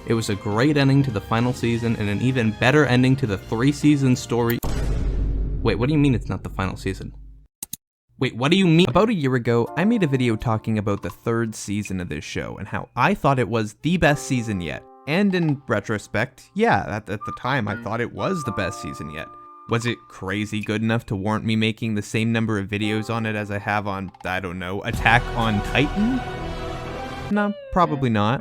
It was a great ending to the final season and an even better ending to the 3-season story. Wait, what do you mean it's not the final season? Wait, what do you mean? About a year ago, I made a video talking about the 3rd season of this show and how I thought it was the best season yet. And in retrospect, yeah, at the time I thought it was the best season yet. Was it crazy good enough to warrant me making the same number of videos on it as I have on, I don't know, Attack on Titan? No, probably not.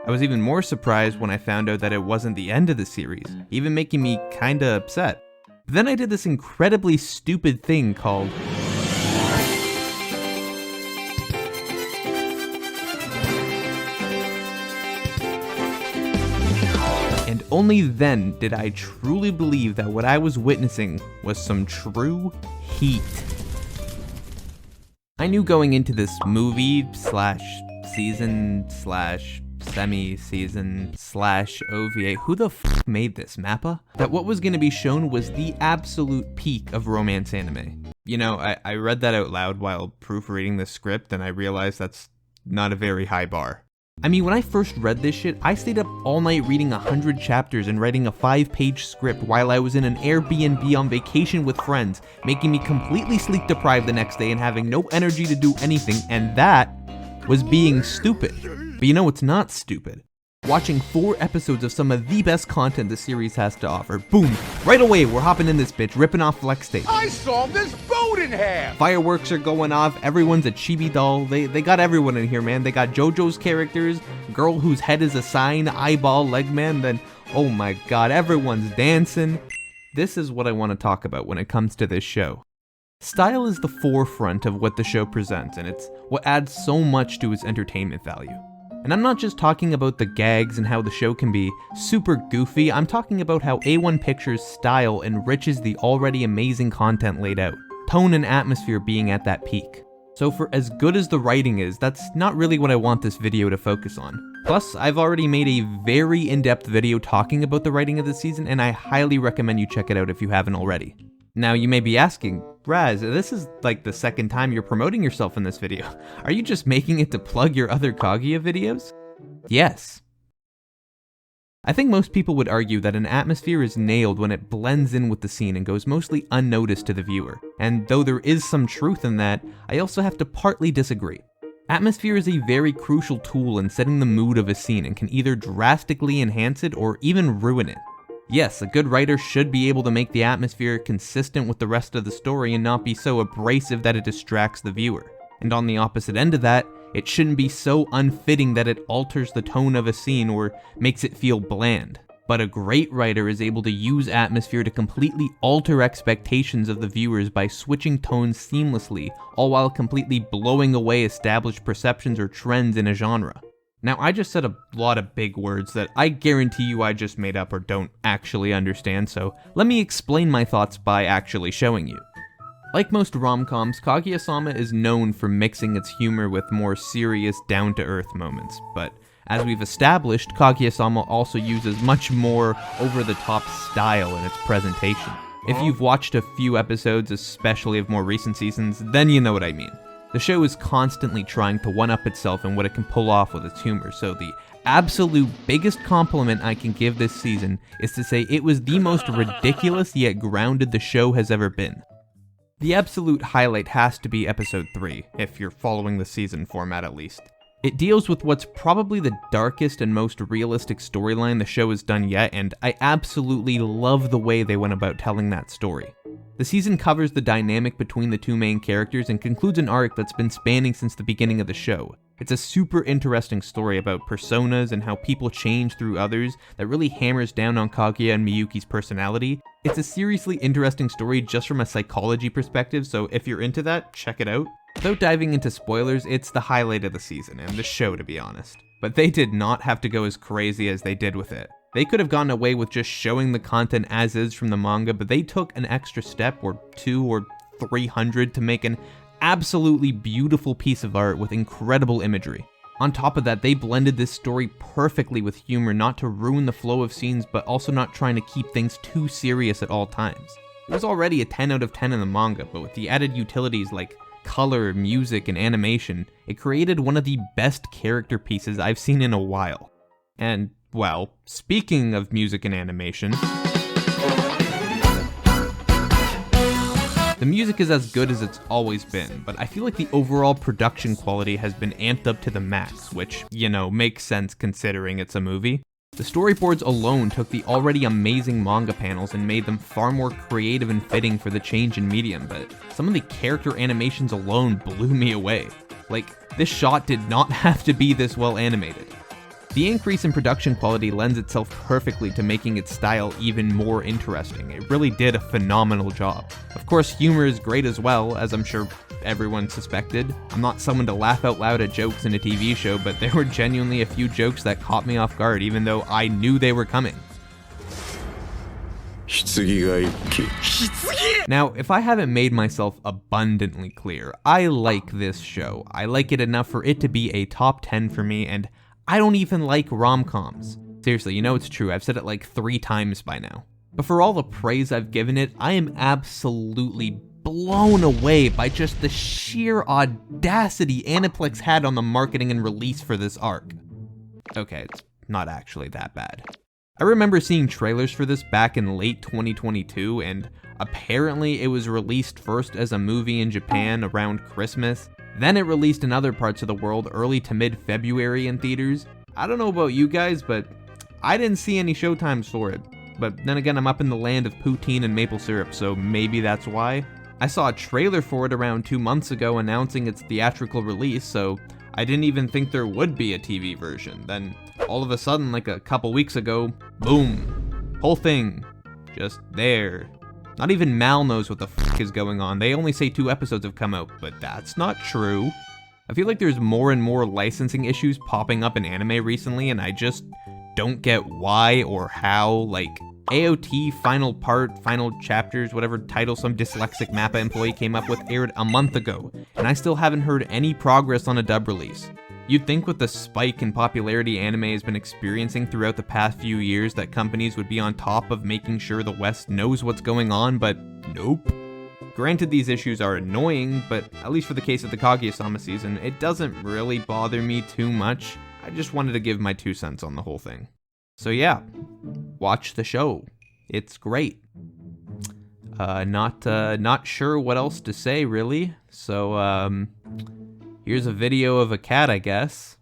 I was even more surprised when I found out that it wasn't the end of the series, even making me kinda upset. But then I did this incredibly stupid thing called and only then did I truly believe that what I was witnessing was some true heat. I knew going into this movie / season / semi-season / OVA, who the f made this, Mappa? That what was gonna be shown was the absolute peak of romance anime. You know, I read that out loud while proofreading the script and I realized that's not a very high bar. I mean, when I first read this shit, I stayed up all night reading 100 chapters and writing a 5-page script while I was in an Airbnb on vacation with friends, making me completely sleep deprived the next day and having no energy to do anything, and that was being stupid. But you know what's not stupid? Watching 4 episodes of some of the best content the series has to offer. Boom! Right away, we're hopping in this bitch, ripping off flex tape. I saw this boat in half! Fireworks are going off, everyone's a chibi doll. They got everyone in here, man. They got JoJo's characters, girl whose head is a sign, eyeball, leg man, then, oh my god, everyone's dancing. This is what I want to talk about when it comes to this show. Style is the forefront of what the show presents, and it's what adds so much to its entertainment value. And I'm not just talking about the gags and how the show can be super goofy, I'm talking about how A1 Pictures' style enriches the already amazing content laid out, tone and atmosphere being at that peak. So for as good as the writing is, that's not really what I want this video to focus on. Plus, I've already made a very in-depth video talking about the writing of the season, and I highly recommend you check it out if you haven't already. Now you may be asking, Raz, this is like the 2nd time you're promoting yourself in this video. Are you just making it to plug your other Kaguya videos? Yes. I think most people would argue that an atmosphere is nailed when it blends in with the scene and goes mostly unnoticed to the viewer. And though there is some truth in that, I also have to partly disagree. Atmosphere is a very crucial tool in setting the mood of a scene and can either drastically enhance it or even ruin it. Yes, a good writer should be able to make the atmosphere consistent with the rest of the story and not be so abrasive that it distracts the viewer. And on the opposite end of that, it shouldn't be so unfitting that it alters the tone of a scene or makes it feel bland. But a great writer is able to use atmosphere to completely alter expectations of the viewers by switching tones seamlessly, all while completely blowing away established perceptions or trends in a genre. Now, I just said a lot of big words that I guarantee you I just made up or don't actually understand, so let me explain my thoughts by actually showing you. Like most rom-coms, Kaguya-sama is known for mixing its humor with more serious, down-to-earth moments, but as we've established, Kaguya-sama also uses much more over-the-top style in its presentation. If you've watched a few episodes, especially of more recent seasons, then you know what I mean. The show is constantly trying to one-up itself in what it can pull off with its humor, so the absolute biggest compliment I can give this season is to say it was the most ridiculous yet grounded the show has ever been. The absolute highlight has to be episode 3, if you're following the season format at least. It deals with what's probably the darkest and most realistic storyline the show has done yet, and I absolutely love the way they went about telling that story. The season covers the dynamic between the 2 main characters and concludes an arc that's been spanning since the beginning of the show. It's a super interesting story about personas and how people change through others that really hammers down on Kaguya and Miyuki's personality. It's a seriously interesting story just from a psychology perspective, so if you're into that, check it out. Without diving into spoilers, it's the highlight of the season, and the show to be honest. But they did not have to go as crazy as they did with it. They could have gotten away with just showing the content as is from the manga, but they took an extra step, or 2 or 300, to make an absolutely beautiful piece of art with incredible imagery. On top of that, they blended this story perfectly with humor, not to ruin the flow of scenes, but also not trying to keep things too serious at all times. It was already a 10 out of 10 in the manga, but with the added utilities like color, music, and animation, it created one of the best character pieces I've seen in a while. And Well, speaking of music and animation, the music is as good as it's always been, but I feel like the overall production quality has been amped up to the max, which, you know, makes sense considering it's a movie. The storyboards alone took the already amazing manga panels and made them far more creative and fitting for the change in medium, but some of the character animations alone blew me away. Like, this shot did not have to be this well animated. The increase in production quality lends itself perfectly to making its style even more interesting. It really did a phenomenal job. Of course, humor is great as well, as I'm sure everyone suspected. I'm not someone to laugh out loud at jokes in a TV show, but there were genuinely a few jokes that caught me off guard, even though I knew they were coming. Now, if I haven't made myself abundantly clear, I like this show. I like it enough for it to be a top 10 for me, and I don't even like rom-coms. Seriously, you know it's true, I've said it like 3 times by now. But for all the praise I've given it, I am absolutely blown away by just the sheer audacity Aniplex had on the marketing and release for this arc. Okay, it's not actually that bad. I remember seeing trailers for this back in late 2022, and apparently it was released first as a movie in Japan around Christmas. Then it released in other parts of the world early to mid-February in theaters. I don't know about you guys, but I didn't see any showtimes for it. But then again, I'm up in the land of poutine and maple syrup, so maybe that's why. I saw a trailer for it around 2 months ago announcing its theatrical release, so I didn't even think there would be a TV version. Then all of a sudden, like a couple weeks ago, boom, whole thing, just there. Not even Mal knows what the f*** is going on. They only say 2 episodes have come out, but that's not true. I feel like there's more and more licensing issues popping up in anime recently, and I just don't get why or how. Like, AOT Final Part, Final Chapters, whatever title some dyslexic MAPPA employee came up with aired a month ago, and I still haven't heard any progress on a dub release. You'd think with the spike in popularity anime has been experiencing throughout the past few years that companies would be on top of making sure the West knows what's going on, but nope. Granted, these issues are annoying, but at least for the case of the Kaguya-sama season, it doesn't really bother me too much. I just wanted to give my 2 cents on the whole thing. So yeah, watch the show. It's great. Not sure what else to say really. So here's a video of a cat, I guess.